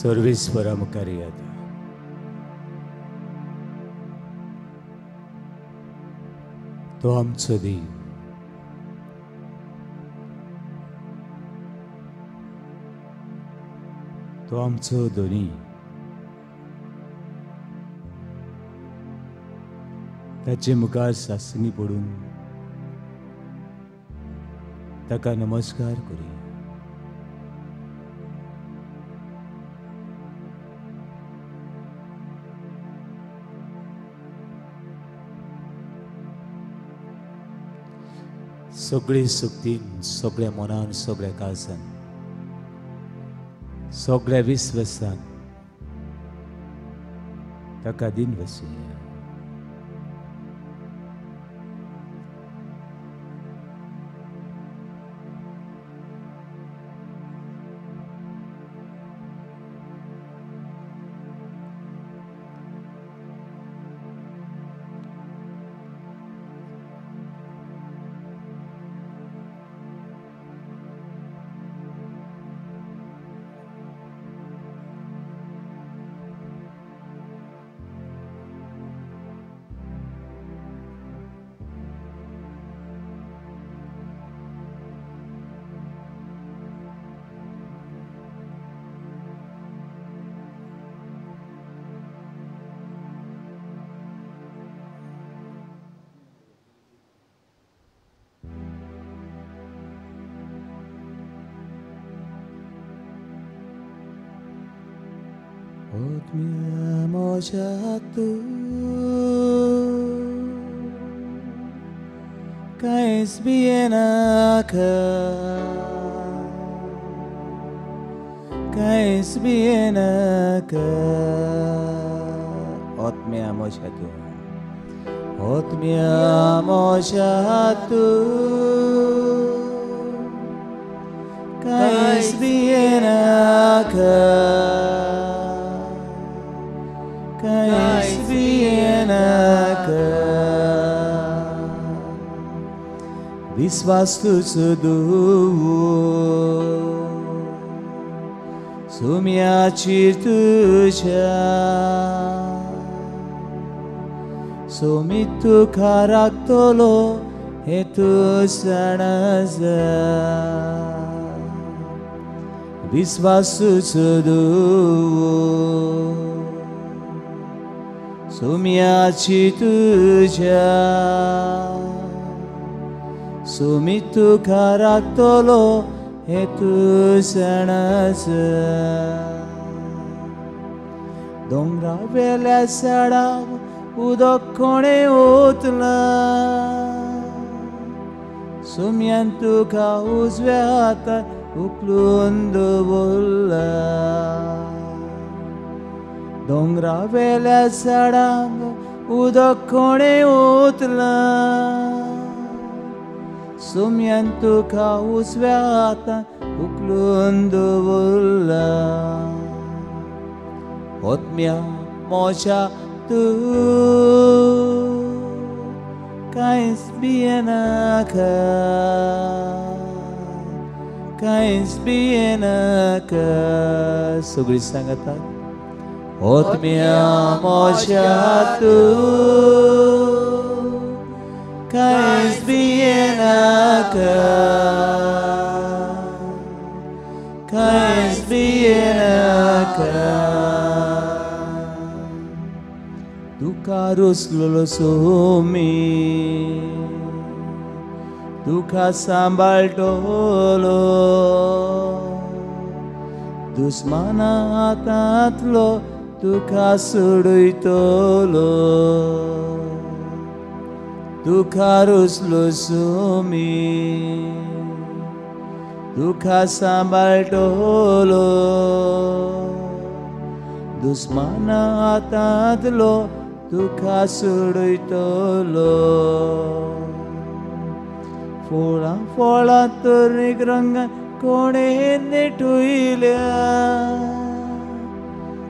सर्वेस्वरा मुखार येयात. तो आमचो देव. तो आमचो धनी. ताचे मुखार सासणी पडून ताका नमस्कार करुया. सगळे सुक्तीन, सगळ्या मनान, सगळ्या काळजान, सगळ्या विश्वासान ताका दिन वचुया. Odmiamo tu caes bien acá, caes bien acá. Odmiamo tu, odmiamo tu caes bien acá. Caes bien acá. Viswas tuzo sumiacir tuja sumitu karaktolo hetu sanaza viswas tuzo sumiaci tuja sumitu karaktolo hetu sanasa dongra vela sada udok kone utla sumiantu ka uzve hata uklundu bolla dongra vela sadang udok kone utla sumyantu ka usveata uklundu bolla otmya mocha tu caes bien acá, caes bien acá. Sugri sangatak Odmiamo tu caes bien acá, caes bien acá. Tu carus lolosumi, tu kasambal tolo, dusmana atatlo. Tu kasudui tolo, tu karus lusumi, tu kasambal tolo, dusmana atadlo, tu kasudui tolo. Fola fola turnigranga kone netuilya.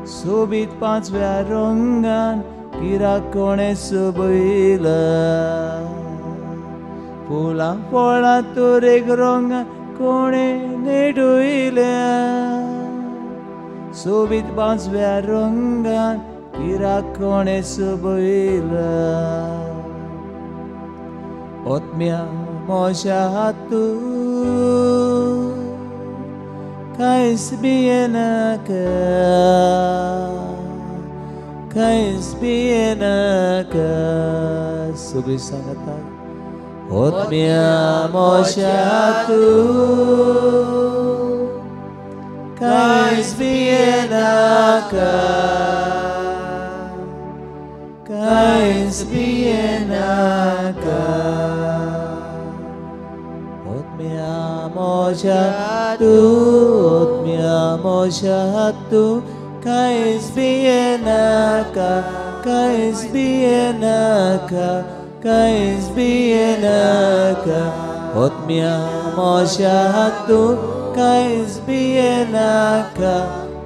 Sobit पाचव्या रंगान किरा कोणे सोबयला फुलां फळां तोरेक रंगान कोणे नेडोयल्या सोबीत बांसव्या रंगान किरा कोणे सोबयला ओतम्या मोशा हातून कांयच भियेनाका कांयच भियेनाका सगळीं सांगता ओतम्या मोशा हातून कांयच भियेनाका कांयच भियेनाका ओतम्या मोशा हातून कांयच भियेनाका कांयच भियेनाका कांयच भियेनाका ओतम्या मोशा हातून कांयच भियेनाका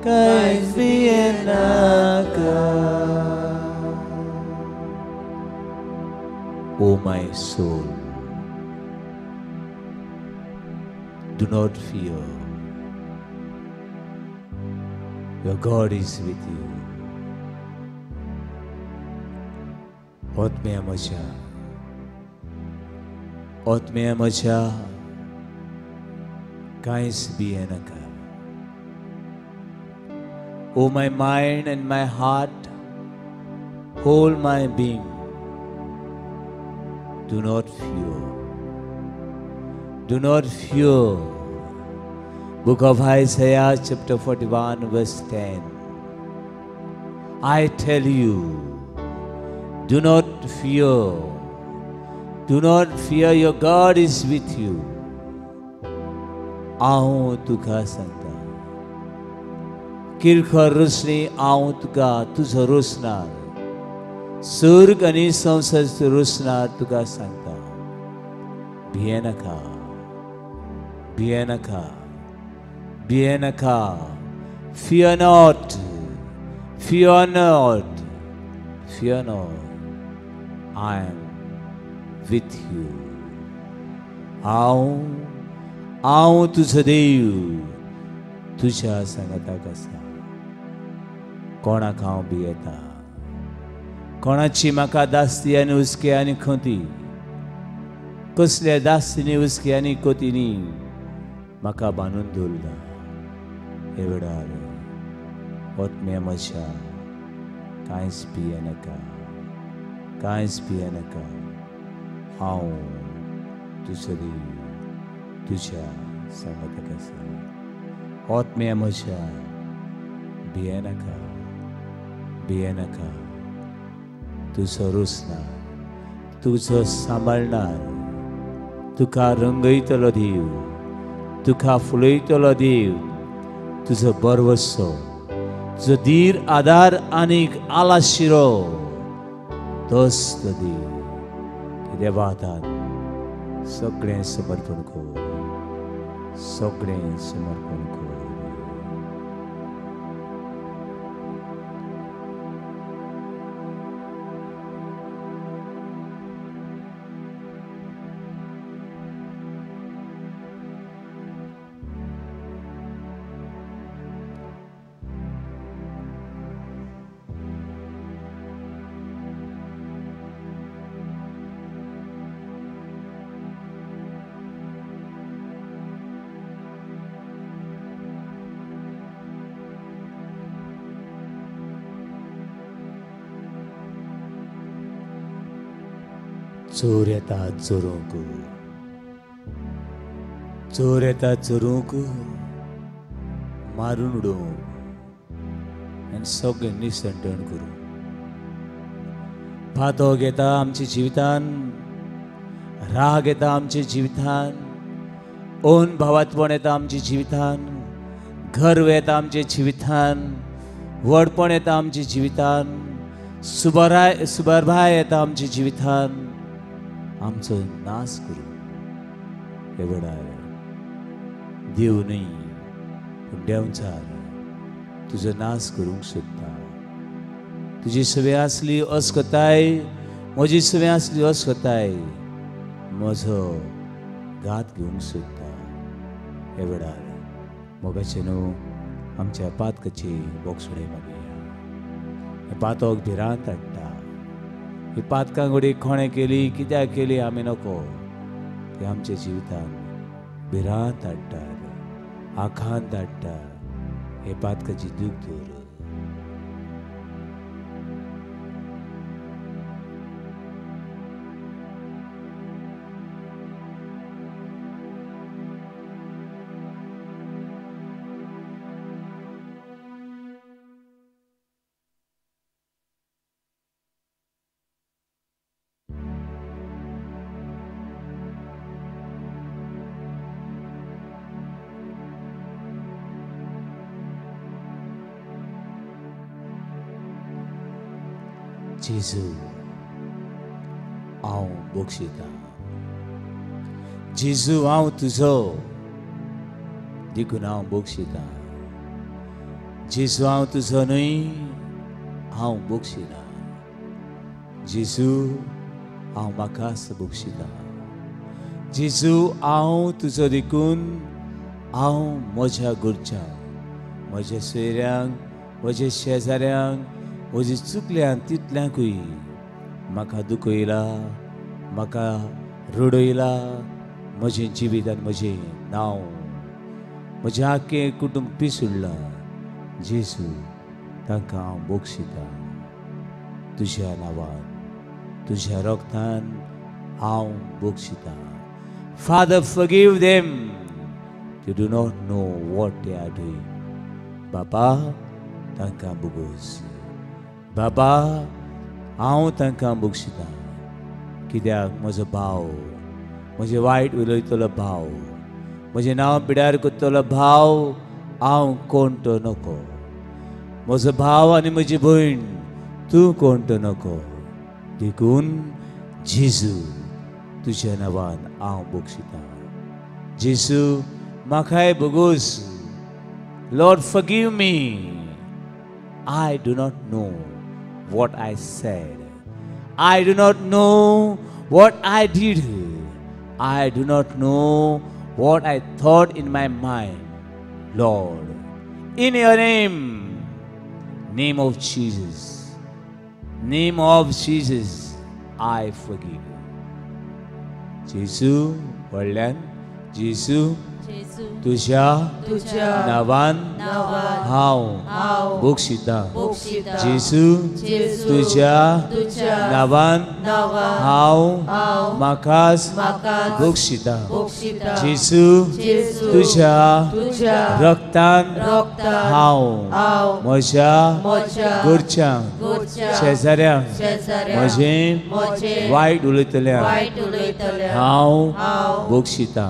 कांयच भियेनाका. O my soul, do not fear. Your God is with you. ओतम्या म्हज्या कांयच भियेनाका. O my mind and my heart, whole my being, do not fear. Do not fear. Book of Isaiah chapter 41 verse 10. I tell you, do not fear. Do not fear, your God is with you. हांव तुका सांगता किरकोळ रोसणी हांव तुका तुजो रोसणार स्वर्ग आनी संवसार रोसणार तुका सांगता भियेनाका भियेनाका भियेनाका. Fear not, fear not, fear not. I am with you. हांव तुजो देव तुज्या सांगाताक आसा. कोणाक हांव भियेता कोणाची म्हाका दास्ती आनी हुस्के आनी खोती कसल्या दास्तीनी हुस्के आनी खोतीनी म्हाका बांदून दवरला. हे वेळार ओतम्या म्हज्या कांयच भियेनाका कांयच भियेनाका. हांव तुजो देव तुज्या सांगाताक आसा. ओतम्या म्हज्या भियेनाका भियेनाका. तुजो रोसणार तुजो सांबाळणार तुका रंगयतलो देव तुका फुलयतलो देव तुजो बरवसो तुजो धीर आदार आनीक आलाशिरो तोच तो देव. देवा हातांत सगळें समर्पण कर सगळें समर्पण कर. चोर येता चोरूंक चोर येता चोरूंक मारून उडोवंक आनी सगळें निसंटण करूंक. फांतो घेता आमच्या जिवितान राग येता आमच्या जिवितान ओन भावातपण येता आमच्या जिवितान गर्व येता आमच्या जिवितान व्हडपण येता आमच्या जिवितान सुबरभाय येता आमच्या जिवितान आमचो नाश करू. हे वेळार देव न्ही पूण देंवचार तुजो नाश करूंक सोदता. तुजी सवय आसली अस्कताय म्हजी सवय आसली अस्कताय म्हजो घात घेवंक सोदता. हे वेळार मोगाचे न्हू आमच्या पातकाची बोगसुडे मागया हे पातोक भिरांत हाडटा ही पातकां घडी कोणें केली कित्याक केली आमी नको ती आमच्या जिवितान भिरांत हाडटात आखांत हाडटा हे पातकाची दूख दूर जेजू हांव बोगशिता जेजू हांव तुजो देखून हांव बोगशिता जेजू हांव तुजो न्हय हांव बोगशिना जेजू हांव म्हाकाच बोगशिता जेजू हांव तुजो देखून हांव म्हज्या घरच्यांक म्हज्या सोयऱ्यांक म्हज्या शेजाऱ्यांक म्हज्या चुकल्यांक तितल्यांकूय म्हाका दुखयला म्हाका रडयला म्हजें जिवितान म्हजें नांव म्हजें आख्खें कुटुंब पिसुडलां जेजू तांकां हांव बोगशिता तुज्या नांवान तुज्या रोगतान हांव बोगशिता father forgive them they do not know what they are doing बाबा तांकां बोगोस बाबा हांव तांकां बोगशिता कित्याक म्हजो भाव म्हजें वायट उलयतलो भाव म्हजें नांव पिड्यार करतलो भाव हांव कोण तो नको म्हजो भाव आनी म्हजी भयण तूं कोण तो नको देखून जेजू तुज्या नांवान हांव बोगशिता जेजू म्हाकाय बोगोस Lord forgive me I do not know what I said. I do not know what I did. I do not know what I thought in my mind. Lord, in your name, name of Jesus, I forgive. Jesus, वडल्यान जेजू तुझ्या नावान हांव बोगशिता जेजू तुझ्या नावान हांव म्हाकाच बोगशिता जेजू तुझ्या रक्तान हांव म्हज्या घरच्यांक शेजाऱ्यांक म्हजें वायट उलयतल्यांक हांव बोगशिता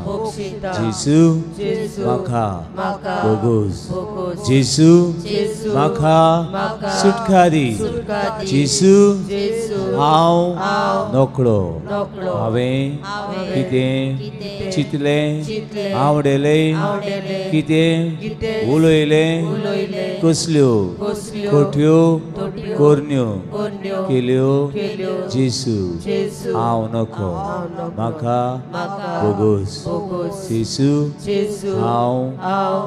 जेजू म्हाका बोगोस जेजू म्हाका सुटका दी जेजू हांव नोकळो हांवें कितें चिंतलें आवडलें कितें उलयलें कसल्यो खोट्यो कोरन्यो केल्यो जेजू हांव नको म्हाका बोगोस जेजू हांव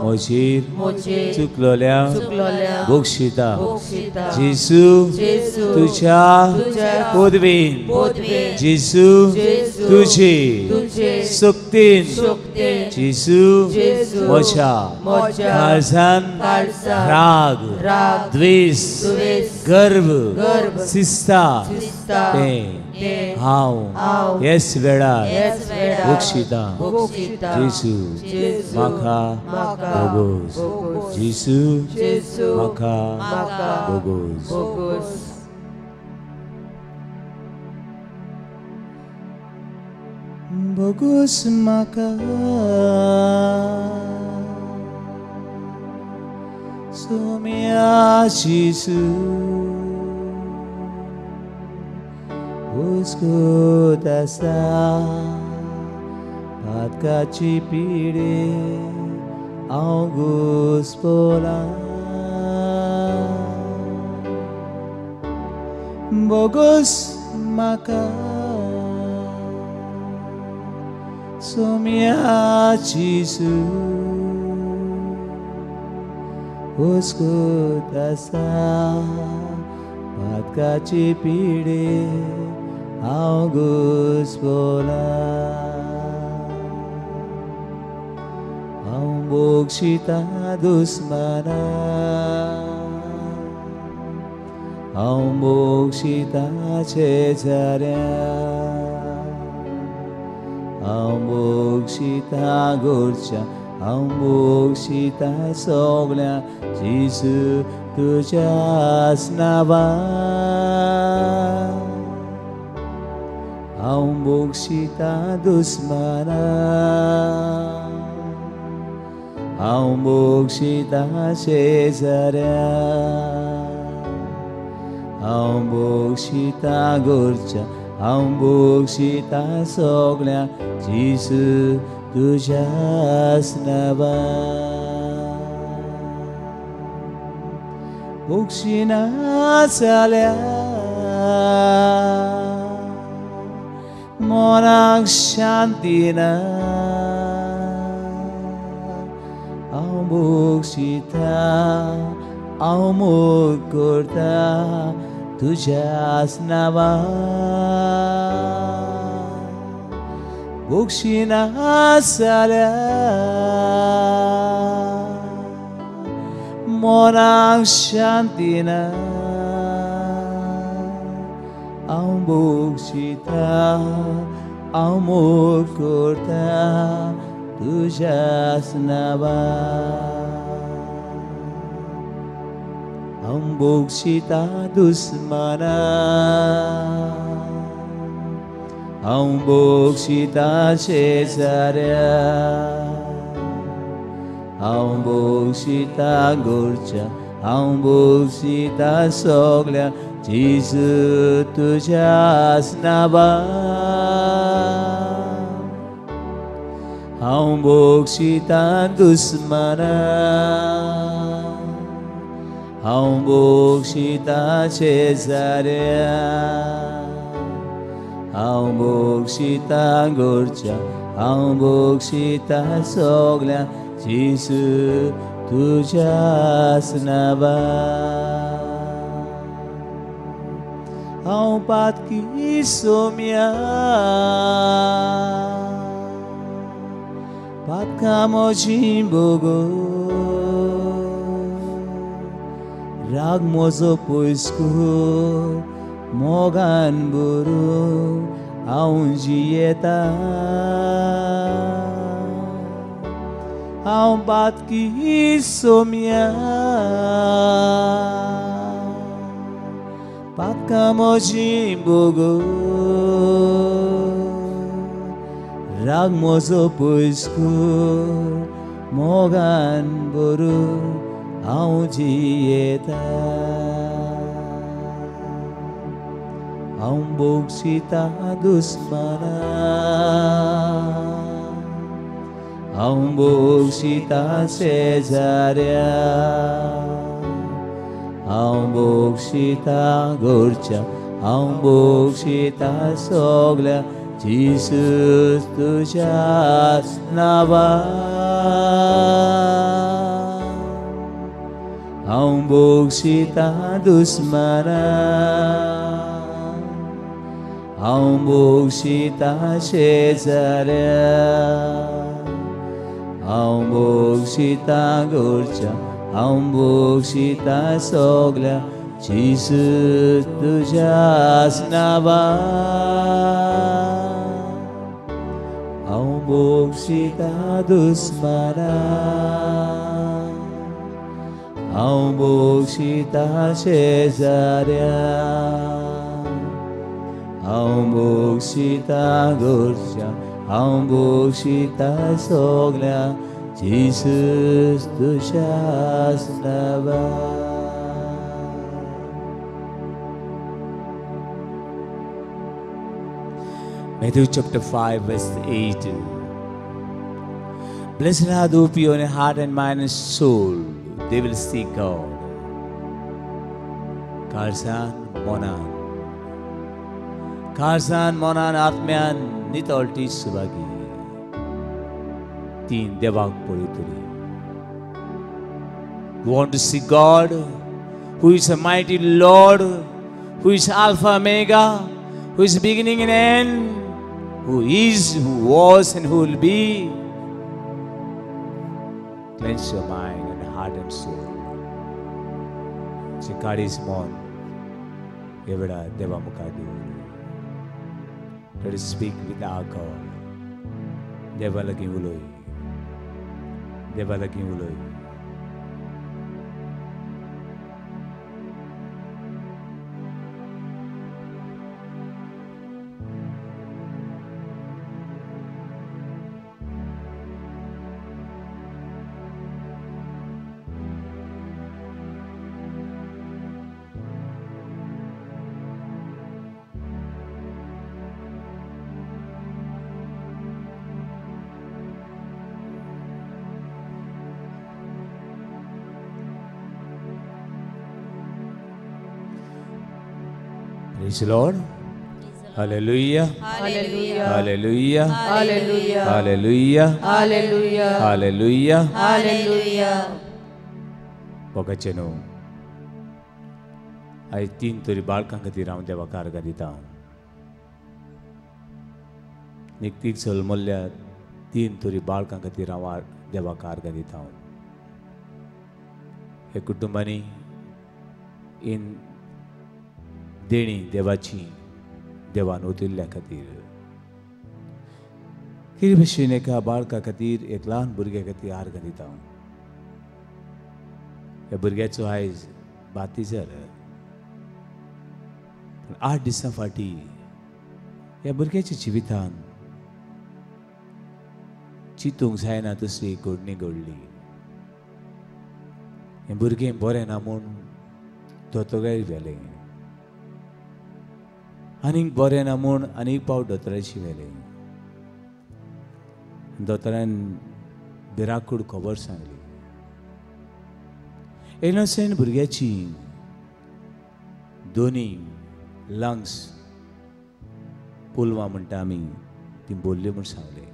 म्हजेर चुकलोल्यांक बोगशिता जेजू तुज्या पदवेन जेजू तुजे सक्तीन जेजू म्हज्या काळजान राग द्वेष गर्व शिस्ता तें हांव ह्याच वेळार बोगशिता जेजू म्हाका बोगोस जेजू म्हाका बोगोस बोगोस म्हाका सोम्या जेजू हुस्कोत आसा पातकाची पिडे हांव घुस्पोला बोगोस म्हाका सोम्या जेजू उसको तसा patkaci pide August bola Aumbok sita dusmana Aumbok sita cezarea Aumbok sita gorcia Aumbok sita soglia Jesu tujas nava Aumbok sita dusmana Aumbok sita cezarea Aumbok sita gorcia Aumbok sita soglia Jesu tujas nava Buksina salya Monak shantina Aumbok sita Aumbok kurta Tujas nava Buksina salya Monak shantina Aumbok sita Aumbok kurta Tujas nava Aumbok sita dusmana Aumbok sita cezarea Aumbok sita gorcia Aumbok sita soglia Jesu tujas nava Aumbok sita dusmana Aumbok sita cezarea Aumbok sita gorcia Aumbok sita soglia Jesu tujas nava Aumpat kisomia Pat kamo jimbogo Rag mozo poisku Mogan buru Aunjieta Aumpat kisomia Pat kamo jimbogo Rag mozo poisku Mogan buru Aunjieta Aumbok sita dusmana Aumbok sita cezarea Aumbok sita gorcia Aumbok sita soglia Jesus tujas nava Aumbok sita dusmana Aumbok sita cezarea Aumbok sita gorcia Aumbok sita soglia Jesus tujas nava Aumbok sita dusmana Aumbok sita cezarea Aumbok sita gorcia Aumbok sita soglia Jesus tujas nava Matthew chapter 5 verse 8 Blessed are those pure in heart and mind and soul They will see God Karsan Monan Atmyan Nitolti Subagi Tin Devak Purituri You want to see God, who is a mighty Lord, who is Alpha Omega, who is beginning and end, who is, who was, and who will be. Cleanse your mind and heart and soul. God is more. Evada deva mukadu. Let us speak with our God. Deva lagi uloi. Deva lagi uloi. Praise the Lord. Hallelujah. Hallelujah. Hallelujah. Hallelujah. Hallelujah. Hallelujah. Hallelujah. Hallelujah. Pagachenu. I तीन तोरी बाळकां खातीर हांव देवा कारगा दिता. निकतीक सलमल्ल्या तीन तोरी बाळकां खातीर हांव देवा कारगा दिता. हे कुटुंबांनी इन देणी देवाची देवान ओतिल्ल्या खातीर हे भशेन एका बाळका खातीर एक ल्हान भुरग्या खातीर आर्गां दिता. ह्या भुरग्याचो आयज 32 जाला. 8 दिसां फाटीं ह्या भुरग्याच्या जिवितान चिंतूंक जायना तसली घडणी घडली. हें भुरगें बरें ना म्हूण दोतोरागेर व्हेलें. आनीक बरें ना म्हूण आनीक पावट दोतोराची व्हेलें. दोतोरान भिरांकूळ खबर सांगली. इनोसेंट भुरग्याची दोनी लंग्स पुलवा म्हणटा आमी ती बोल्ली म्हूण सांगलें.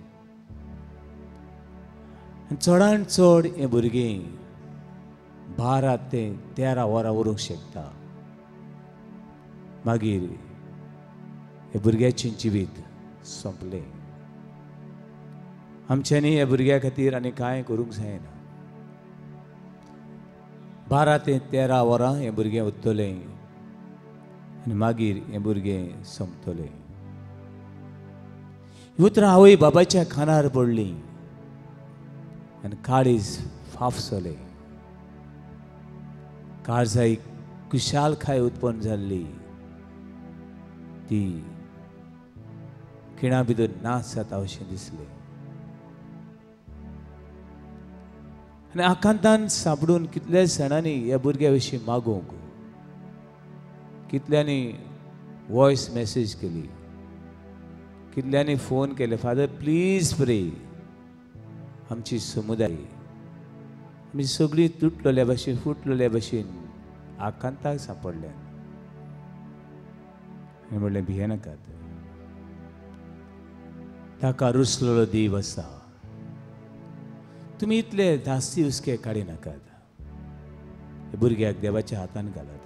चडांत चड हें भुरगें 12 ते 13 वरां उरूंक शकता. मागीर हे भुरग्याचें जिवीत सोंपलें. आमच्यांनी ह्या भुरग्या खातीर आनी कांय करूंक जायना. 12 ते 13 वरां हें भुरगें उरतलें आनी मागीर हें भुरगें सोंपतलें. ही उतरां आवय बाबाच्या खांदार पडलीं आनी काळीज फाफसलें. काळजाक कुशालकाय उत्पन्न जाल्ली ती खिणा भितर नाश जाता अशें दिसलें. आनी आकांतान सांपडून कितल्या जाणांनी ह्या भुरग्या विशीं मागूंक, कितल्यांनी वॉयस मेसेज केली, कितल्यांनी फोन केले, फादर प्लीज प्रे. आमची समुदाय आमी सगळीं तुटलेल्या भाशेन फुटलेल्या भाशेन आकांताक सांपडल्या. आनी म्हणलें भियेनाकात, ताका रुसलेलो देव आसा. तुमी इतले धास्ती हुस्के काडी नाकात. हे भुरग्याक देवाच्या हातान घालात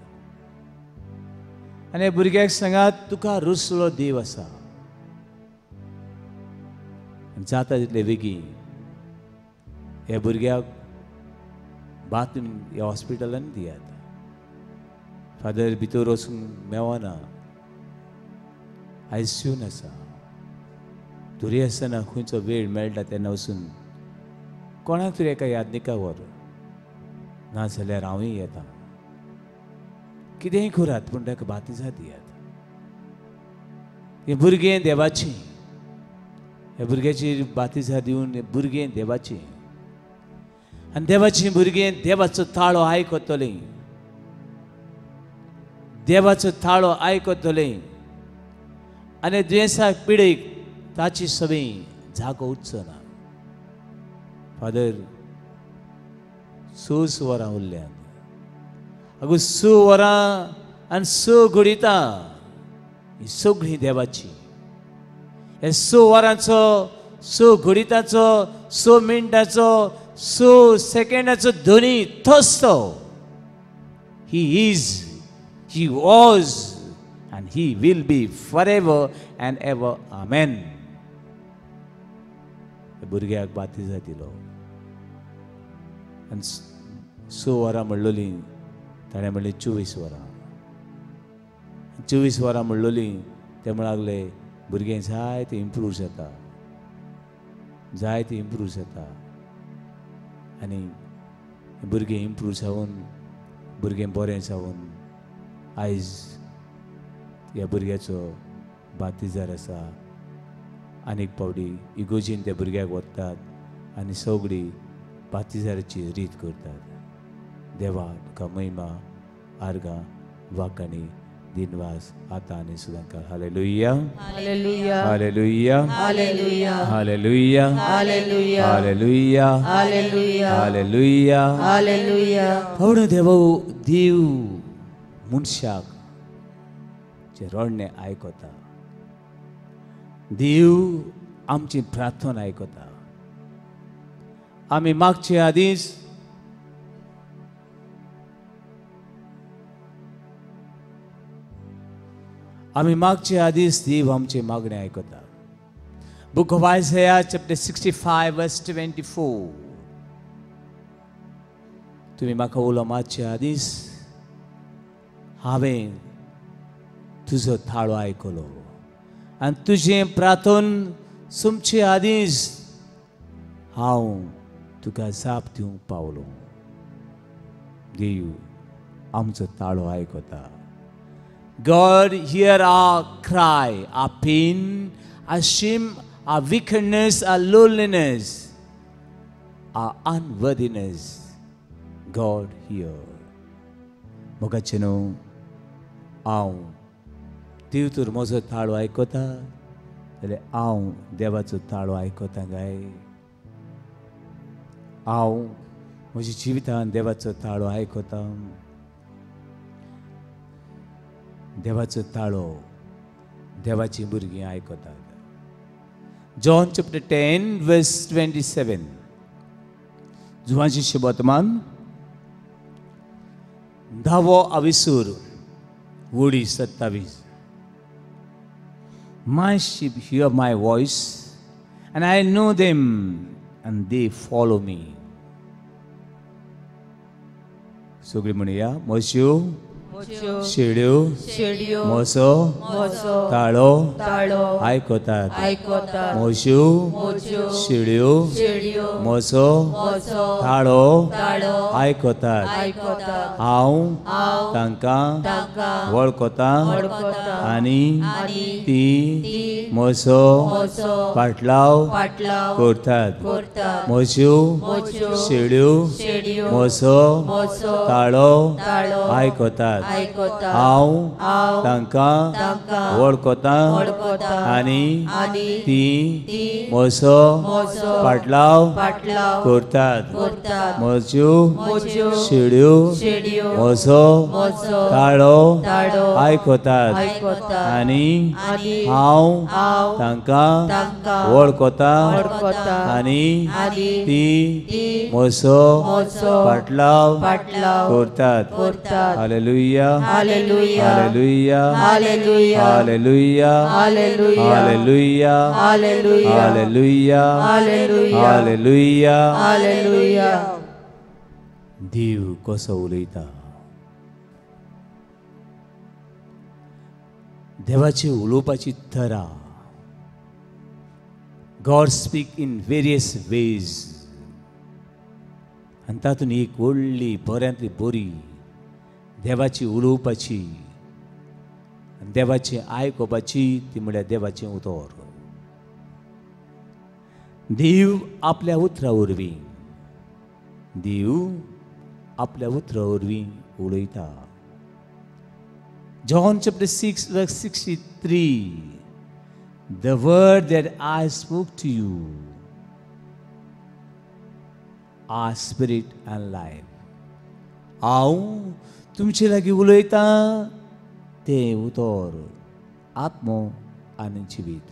आनी हे भुरग्याक सांगात तुका रुसलो देव आसा. जाता तितले बेगीन ह्या भुरग्याक बाथरूम ह्या हॉस्पिटलान दियात. फादर भितर वचूंक मेवना, आयसीयून आसा. दुरी आसतना खंयचो वेळ मेळटा तेन्ना वचून कोणाक तरी एका यादनिका व्हर, नाजाल्यार हांवूय येता. कितेंय करात पूण ताका बातिजा दियात. हें भुरगें देवाचें. ह्या भुरग्याचेर बातिजा दिवन हें भुरगें देवाचें. आनी देवाचें भुरगें देवाचो ताळो आयकतलें. देवाचो ताळो आयकतलें आनी दुयेंसाक पिडेक ताची सवय जागो उरचो ना. फादर 6 वरां उरल्यात. अगो 6 वरां आनी 6 घडीतां ही सगळीं देवाची. हे 6 वरांचो 6 घडीताचो 6 मिनटाचो सो सेकंडाचो ध्वनी तोच तो. He is, he was and he will be forever and ever. Amen. भुरग्याक बातिजा दिलो आनी 6 वरां म्हणलोली, ताणें म्हणलें 24 वरां. 24 वरां म्हणलोली, ते म्हणले भुरगें जायते इम्प्रूव जाता, जायते इम्प्रूव जाता. आनी भुरगें इम्प्रूव जावन, भुरगें बरें जावन आयज ह्या भुरग्याचो बातिजार आसा. आनीक पावटी इगोजीन त्या भुरग्याक वतात आनी सगळी बातिजाराची रीत करतात. देवा तुका महिमा, आर्गां, वाकाणी, दिनवास, आतां आनी सदांकाळ. Hallelujah, hallelujah, hallelujah, hallelujah, hallelujah, hallelujah, hallelujah, hallelujah, hallelujah. Hallelujah. पावणो देव मनशाक जे रडणे आयकता. देव आमची प्रार्थना आयकता. आमी मागचे आदीस देव आमचे मागणे आयकता. Book of Isaiah chapter 65 verse 24. तुम्ही म्हाका उलो मागचे आदीस हांवें तुजो थाळो आयकलो आनी तुजें प्रार्थन सुमचे आदीस हांव तुका जाप दिवंक पावलो. देव आमचो ताळो आयकता. God hear our cry, our pain, our shame, our wickedness, our loneliness, our unworthiness. God hear. मोगाचें न्हू, हांव देव तर म्हजो ताळो आयकता जाल्यार हांव देवाचो ताळो आयकता काय? हांव म्हज्या जिवितान देवाचो ताळो आयकता. देवाचो ताळो देवाची भुरगीं आयकतात. John chapter 10 verse 27. जुवांची वर्तमान 10वो अविसूर वोडी 27. My sheep hear my voice, and I know them, and they follow me. सगळी म्हणया, म्हज्यो शेळ्यो म्हजो ताळो आयकतात. म्हज्यो शेळ्यो म्हजो ताळो आयकतात. हांव तांकां वळखता आनी ती म्हजो पाटलाव करतात. म्हज्यो शेळ्यो म्हजो ताळो आयकतात. हांव तांकां वळखता आनी ती म्हजो पाटलाव करतात. म्हज्यो शेळ्यो म्हजो ताळो आयकतात आनी हांव तांकां वळखता आनी ती म्हजो पाटलाव करतात. Hallelujah, hallelujah, hallelujah, hallelujah, hallelujah, hallelujah, hallelujah, hallelujah. देव कसो उलयता. देवाची उलोवपाची तरा. God speak in various ways. आनी तातूंत एक व्हडली बऱ्यांतली बरी देवाची उलोवपाची, देवाची आयकोवपाची ती म्हळ्यार देवाचें उतर. देव आपल्या उतरा वरवीं उलयता. John chapter 6 verse 63. The word that I spoke to you are spirit and life. हांव तुमचे लागीं उलयता तें उतर आत्मो आनी जिवीत.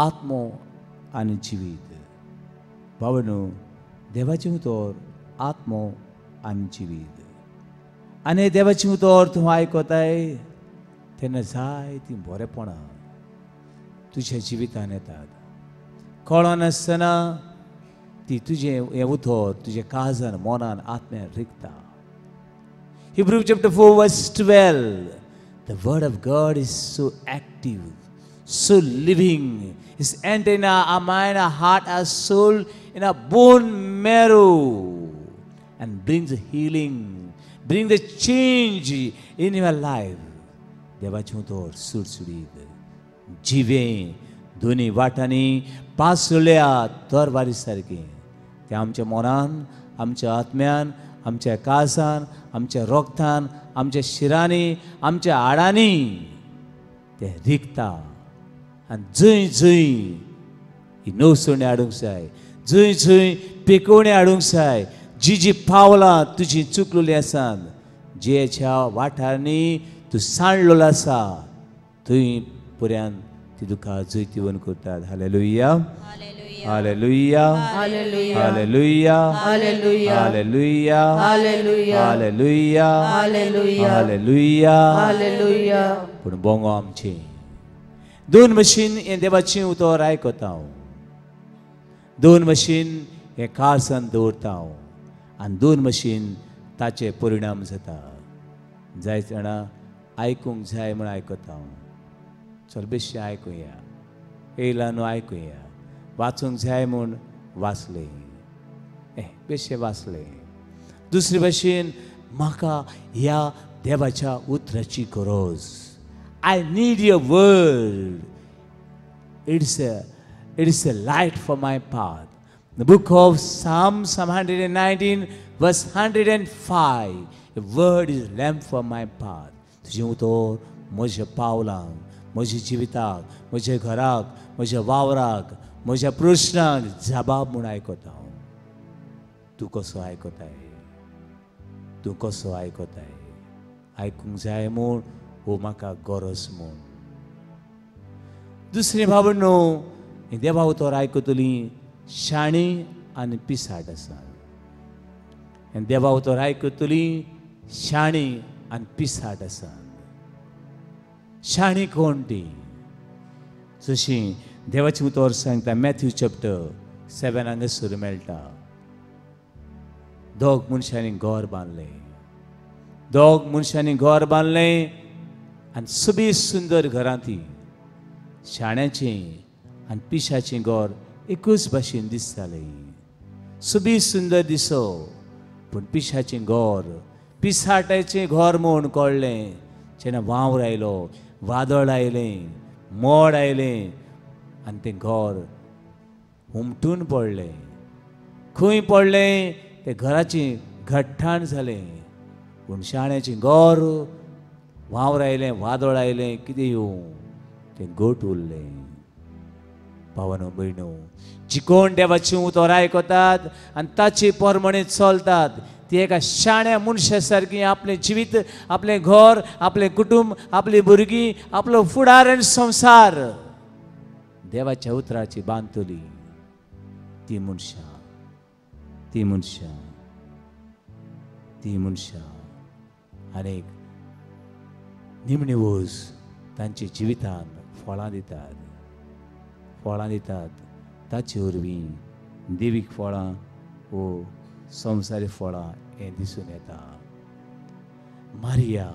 आत्मो आनी जिवीत. भावनो देवाचें उतर आत्मो आनी जिवीत आनी देवाचें उतर तूं आयकताय तेन्ना जायतीं बरेपणां तुज्या जिवितांत येतात. कळनासतना ती तुजें हें उतर तुज्या काळजान मनान आत्म्यान रिगता. Hebrews chapter 4 verse 12. The word of God is so active, so living. It's entered in our mind, our heart, our soul, in our bone marrow, and brings healing, bring the change in your life. देवाचें उतर सुडसुडीत जिवें दोनी वाटांनी पासुल्या तरवारी सारकें तें आमच्या मनान, आमच्या आत्म्यान, आमच्या काळजान, आमच्या रोगतान, आमच्या शिरांनी, आमच्या हाडांनी तें रिगता. आनी जंय जंय ही नवसणी हाडूंक जाय, जंय जंय पेकोवणी हाडूंक जाय, जी जी पावलां तुजीं चुकलेलीं आसात, जेच्या वाठारांनी तूं सांडलेलो आसा थंय पर्यंत ती तुका जैतिवंत करतात. Hallelujah, hallelujah, Hallelujah. Hallelujah, Hallelujah. Hallelujah, Hallelujah. Hallelujah, Hallelujah. Hallelujah. Hallelujah. पूण बोंगो आमचें दोन भशेन हें देवाचें उतर आयकता हांव, दोन भशेन हें काळजान दवरता हांव आनी दोन भशेन ताचे परिणाम जाता. जायत जाणां आयकूंक जाय म्हूण आयकता हांव. चल बेश्टें आयकुया, येयला न्हू आयकुया. वाचूंक जाय म्हूण वाचलें, बेश्टें वाचलें. दुसरे भशेन म्हाका ह्या देवाच्या उतराची गरज. I need your word. It's a light for my path. The book of Psalms 119 verse 105. The word is lamp for my path. तुजें उतर म्हज्या पावलांक, म्हज्या जिविताक, म्हज्या घराक, म्हज्या वावराक, म्हज्या प्रश्नाक जबाब म्हूण आयकता हांव. तूं कसो आयकताय, तूं कसो आयकताय. आयकूंक जाय म्हूण वो म्हाका गरज म्हूण. दुसरें भावनो ही देवा उतर आयकतलीं शाणी आनी पिसाट आसा. आनी देवा उतर आयकतलीं शाणी आनी पिसाट आसा. शाणी कोण ती? जशीं देवाचें उतर सांगता मॅथ्यू चॅप्टर 7 हांगासर मेळटा. दोग मनशांनी घर बांदलें, दोग मनशांनी घर बांदलें आनी सगळीं सुंदर घरां तीं. शाण्याचें आनी पिशाचें घर एकूच भाशेन दिसतालें. सगळीं सुंदर दिसो, पूण पिशाचें घर, पिसाट्याचें घर म्हूण कळ्ळें जेन्ना वावर आयलो, वादळ आयलें, मोड आयलें आनी तें घर हुमटून पडलें. खंय पडलें तें घराची घट्टाण जालें. पूण शाण्याचें घर वावर आयलें, वादळ आयलें, कितें येवं तें घट उरलें. भावानो भयणो, जी कोण देवाचें उतर आयकतात आनी ताचे प्रमाणे चलतात ती एका शाण्या मनशा सारकी आपलें जिवीत, आपलें घर, आपलें कुटुंब, आपलीं भुरगीं, आपलो फुडार आनी संवसार देवाच्या उतराची बांदतली. ती मनशां, ती मनशां, ती मनशां आनीक निमणे वोज तांच्या जिवितान फळां दितात, फळां दितात. ताचे वरवीं देवीक फळां वो संवसारी फळां हें दिसून येता. Maria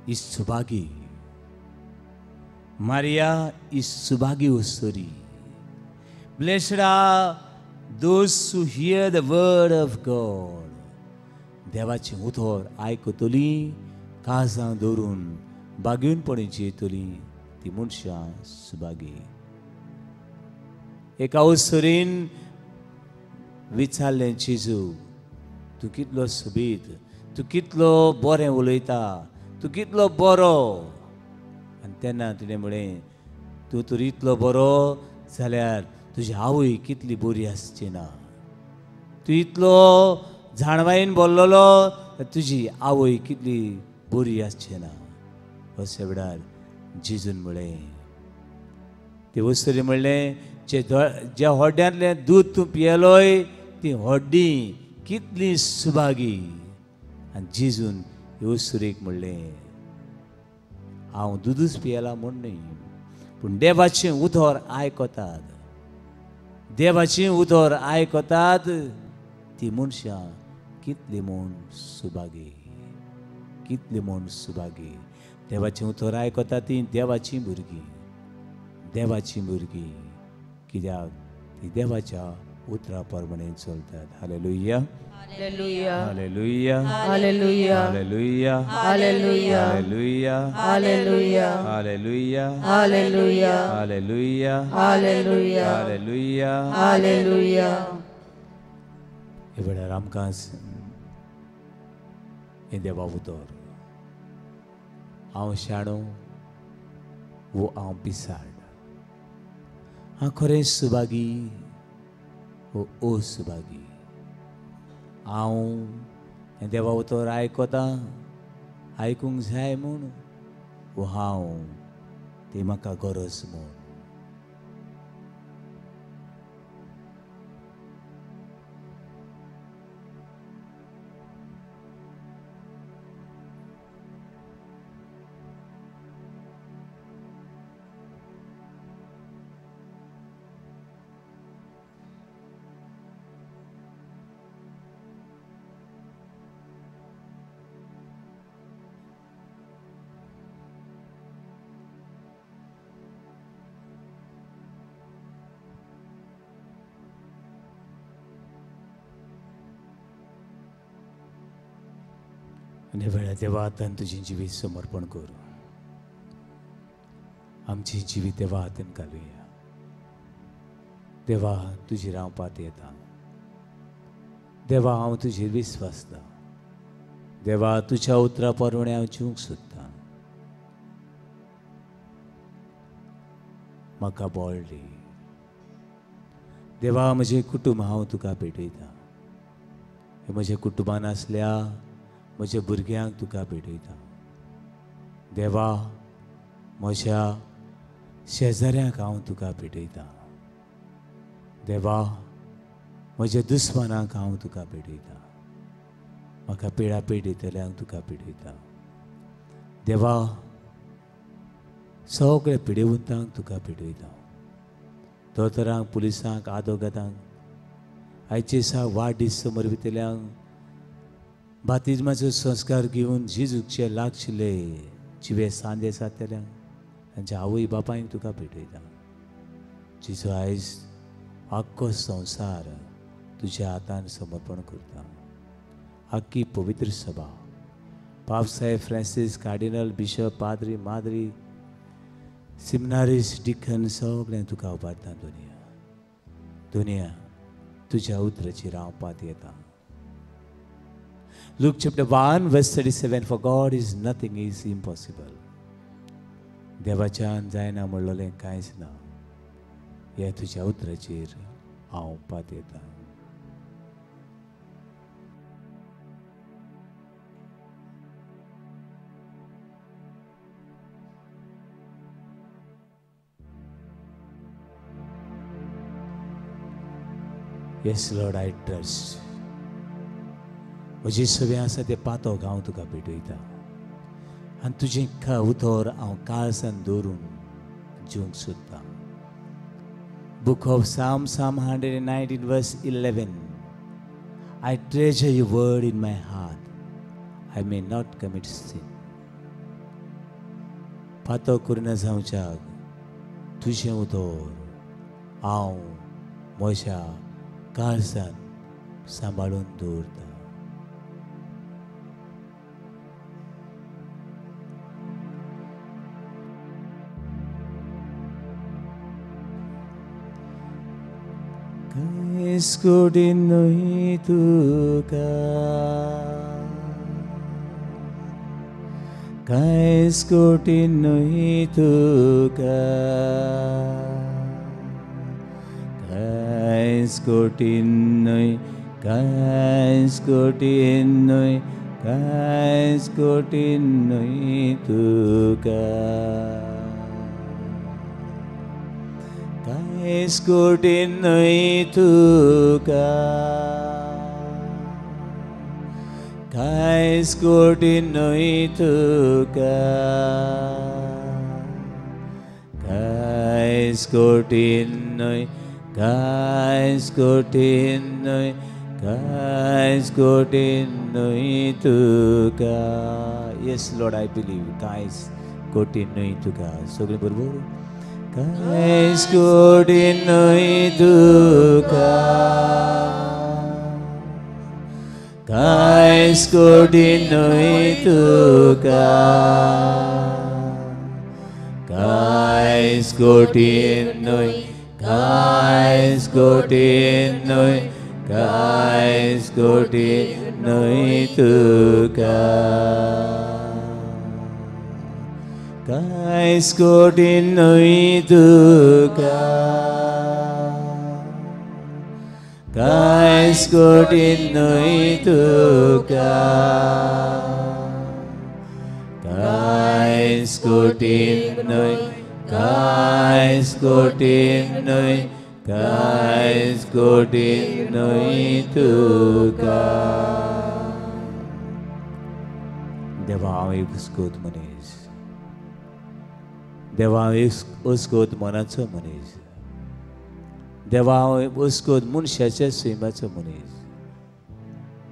is Subhagi. Maria is subagi usuri. Blessed are those who hear the word of God. देवाचें उतर आयकतली, काळजां दवरून बागेवनपणी जियेतली ती मनशां सुभागी. एका उसरीन विचारलें जेजू, तूं कितलो सुबीत, तूं कितलो बरें उलयता, तूं कितलो बरो. आनी तेन्ना तिणें म्हळें, तूं तर इतलो बरो जाल्यार तुजी आवय कितली बरी आसची ना. तूं इतलो जाणवायेन बोल्लोलो तुजी आवय कितली बरी आसची ना. अशे वेळार जेजून म्हळें, ते वस्तुरी म्हणलें, ज्या होड्ड्यांतलें दूद तूं पियेलोय ती होड्डी कितली सुभागी. आनी जिजून येवसुरेक म्हणलें हांव दूदच पियेला म्हूण न्ही, पूण देवाचें उतर आयकतात. देवाचें उतर आयकतात ती मनशां कितली म्हूण सुभागी, कितली म्हूण सुभागी. देवाचें उतर आयकतात ती देवाचीं भुरगीं, देवाचीं भुरगीं, कित्याक ती देवाच्या उतरा प्रमाणे चलतात. Hallelujah, hallelujah, hallelujah, hallelujah, hallelujah, hallelujah, hallelujah, hallelujah, hallelujah, hallelujah, hallelujah, hallelujah, hallelujah. Hallelujah. हे वेळार आमकां हें देवा उतर. हांव शाणो वो हांव पिसाड, हांव खरें सुभागी वो असुभागी. हांव हें देवा उतर आयकतां, आयकूंक जाय म्हूण, वो हांव ती म्हाका गरज म्हूण. आनी वेळा देवा हातान तुजें जिवीत समर्पण कर. आमची जिवीत देवा हातान घालुया. देवा तुजेर हांव पात येता. देवा हांव तुजेर विस्वासता. देवा तुज्या उतरा प्रमाणे हांव जिवंक सोदतां. म्हाका बळ दी. देवा म्हजें कुटुंब हांव तुका भेटयतां. म्हज्या कुटुंबान आसल्या म्हज्या भुरग्यांक तुका भेटयता. देवा म्हज्या शेजाऱ्यांक हांव तुका भेटयता. देवा म्हज्या दुस्मानांक हांव तुका भेटयता. म्हाका पिळा पिडीतल्यांक तुका भेटयता. देवा सगळ्या पिडेवंतांक तुका भेटयता. दोतोरांक, पुलिसांक, आदवोगादांक, आयचे दिसा वाडदीस समर्पितल्यांक, बातिजमाचो संस्कार घेवन जेजूचे लागशिल्ले जिवे सांदे जातल्यांक, तांच्या आवय बापायक तुका भेटयता. जेजू आयज आख्खो संवसार तुज्या हातान समर्पण करता. आख्खी पवित्र सभा, पाप साहेब फ्रांसीस, कार्डिनल, बिशप, पाद्री, माद्री, सिमनारीस, डिकन सगळें तुका उबारता. दुनिया तुज्या उतराचेर हांव पात येता. Luke chapter 1 verse 37, for God is nothing is impossible. देवाच्यान जायना म्हणलेलें कांयच ना. हे तुज्या उतराचेर हांव पात येता. Yes Lord, I trust. म्हजी सगळें आसा तें पातोक हांव तुका भेटयता. आनी तुजें उतर हांव काळजान दवरून जिवंक सोदतां. Book of Psalm 119 verse 11. I treasure your word in my heart. I may not commit sin. पातो करिना जावच्याक तुजें उतर हांव म्हज्या काळजान सांबाळून दवरतां. कांयच कठीण न्हय तुका, कांयच कठीण न्हय तुका, कांयच कठीण न्हय, कांयच कठीण न्हय, कांयच कठीण न्हय तुका, कांयच कठीण न्हय तुका कांयच कठीण न्हय तुका कांयच कठीण न्हय कांयच कठीण न्हय कांयच कठीण न्हय तुका येस लॉर्ड आय बिलीव कांयच कठीण न्हय तुका सगळीं बरोबर कांयच कठीण न्हय तुका कांयच कठीण न्हय तुका कांयच कठीण न्हय कांयच कठीण न्हय कांयच कठीण न्हय तुका कांयच कठीण न्हय तुका कांयच कठीण न्हय तुका कांयच कठीण न्हय कांयच कठीण न्हय कांयच कठीण न्हय तुका देवा हांव एक हुस्कोत मनीस देवा हांव एक हुस्कोत मनाचो मनीस देवा हांव हुस्कोत मनशाच्या सैमाचो मनीस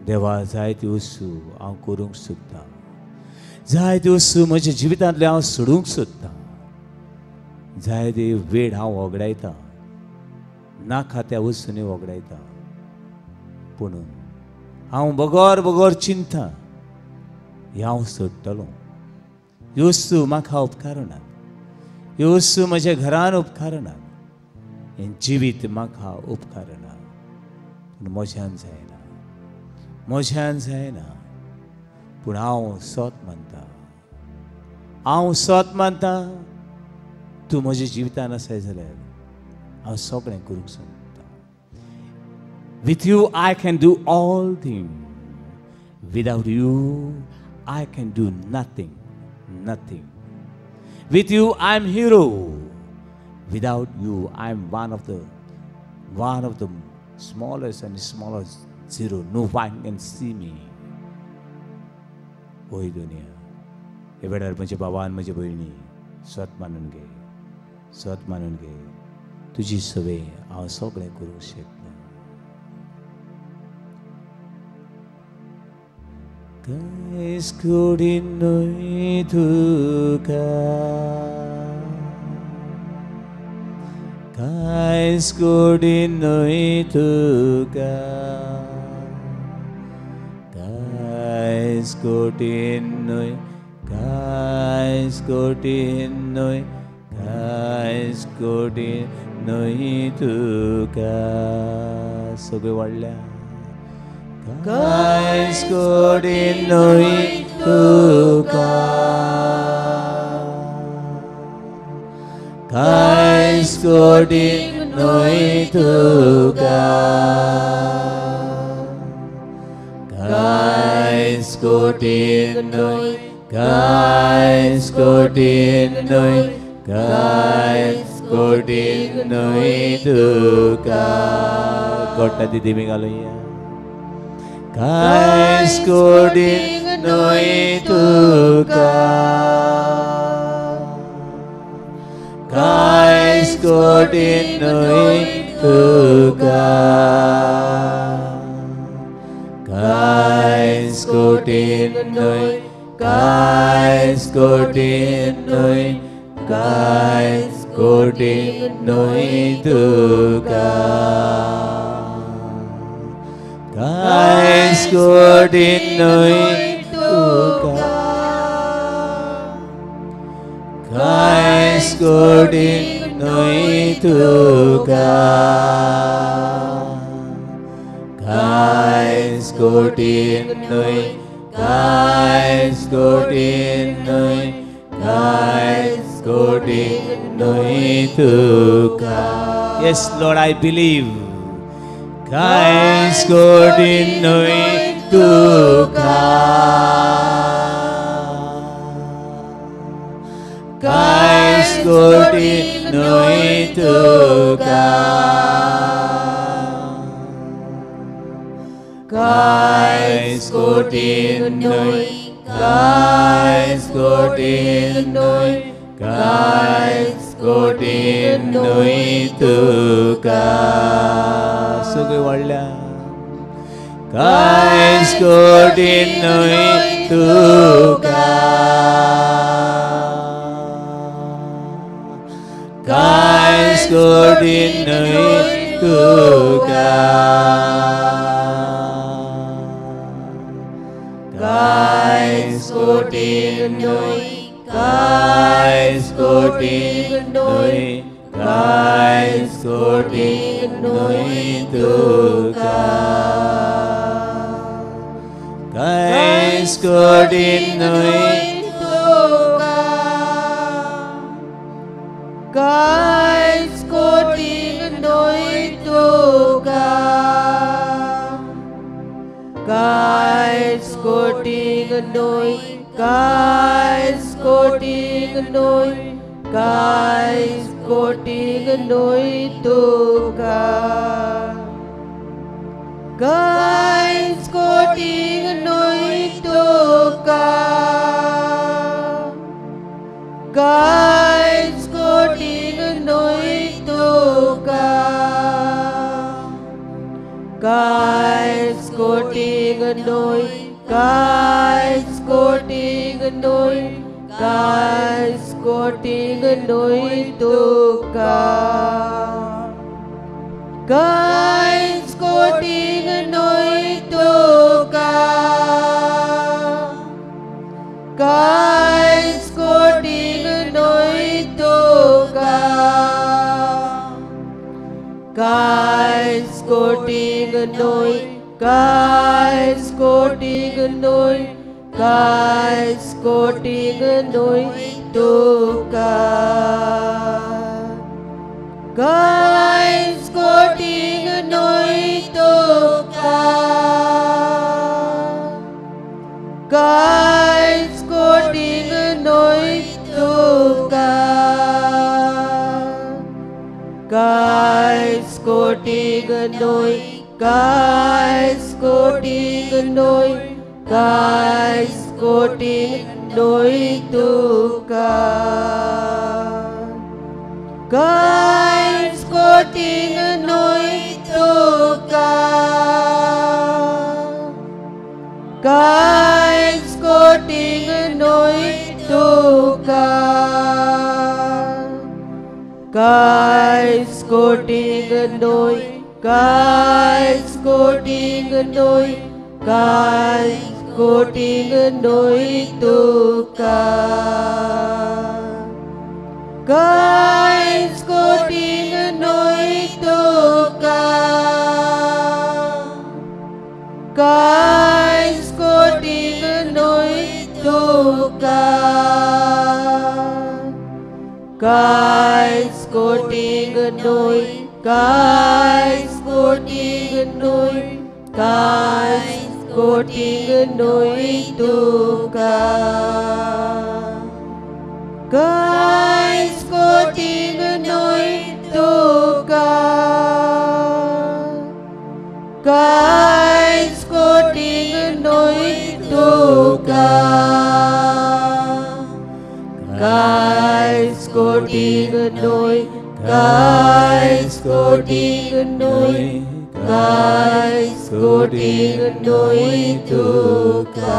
देवा जायती वस्तू हांव करूंक सोदतां जायती वस्तू म्हज्या जिवितांतले हांव सोडूंक सोदतां जायती वेळ हांव वगडायतां नाका त्या वस्तूंनी वगडायतां पूण हांव बगोर बगोर चिंता हे हांव सोडटलों ह्यो वस्तू म्हाका उपकारनात ह्यो वस्तू म्हज्या घरान उपकारनात हें जिवीत म्हाका उपकारना पूण म्हज्यान जायना पूण हांव सोत मानता तूं म्हज्या जिवितान आसाय जाल्यार हांव सगळें करूंक सोदतां with you I can do all thing without you I can do nothing with you I am hero without you I am one of the smallest and smallest zero no one can see me ओय दुनिया हे वेळार म्हजे भावान म्हजे भयणी स्वत मानून घे तुजी सवय हांव सगळें करूंक शकता कांयच कठीण न्हय तुका कांयच कठीण न्हय तुका कांयच कठीण न्हय कांयच कठीण न्हय कांयच कठीण न्हय तुका सगळें वाडल्या कांयच कठीण न्हय तुका कांयच कठीण न्हय तुका कांयच कठीण न्हय कांयच कठीण न्हय कांयच कठीण न्हय तुका गोट्टा ती दिमी घालुया कांयच कठीण न्हय तुका कांयच कठीण न्हय तुका कांयच कठीण न्हय कांयच कठीण न्हय कांयच कठीण न्हय तुका कांयच कठीण न्हय तुका कांयच कठीण न्हय तुका कांयच कठीण न्हय कांयच कठीण न्हय कांयच कठीण न्हय तुका येस लॉर्ड आय बिलीव कांयच कठीण न्हय तुका कांयच कठीण noi tuka Kais kotin noi Kais kotin noi Kais kotin noi tuka सगळे वाढल्या Kais kotin noi tuka Kais kotin noi tuka Kais kotin noi Kais kotin noi Kais kotin noi tuka Kais kotin noi Kais kotin noi tuka Kais kotin noi Kais kotin noi Kais kotin noi tuka Kais kotin noi tuka Kais kotin noi tuka Kais kotin noi Kais kotin noi Kais kotin noi tuka Kais kotin noi tuka Kais kotin noi tuka Kais kotin noi Kais kotin noi Kais kotin noi tuka Kais kotin noi tuka Kais kotin noi tuka Kais kotin noi Kais kotin noi Kais kotin noi tuka Kais kotin noi tuka Kais kotin noi tuka Kais kotin noi Kais kotin noi Kais kotin noi tuka Kais kotin noi tuka Kais kotin noi tuka Kais kotin noi Kais kotin noi Kais kotin noi tuka Kais kotin noi tuka Kais kotin noi tuka Kais kotin noi Kais kotin noi Kais kotin noi tuka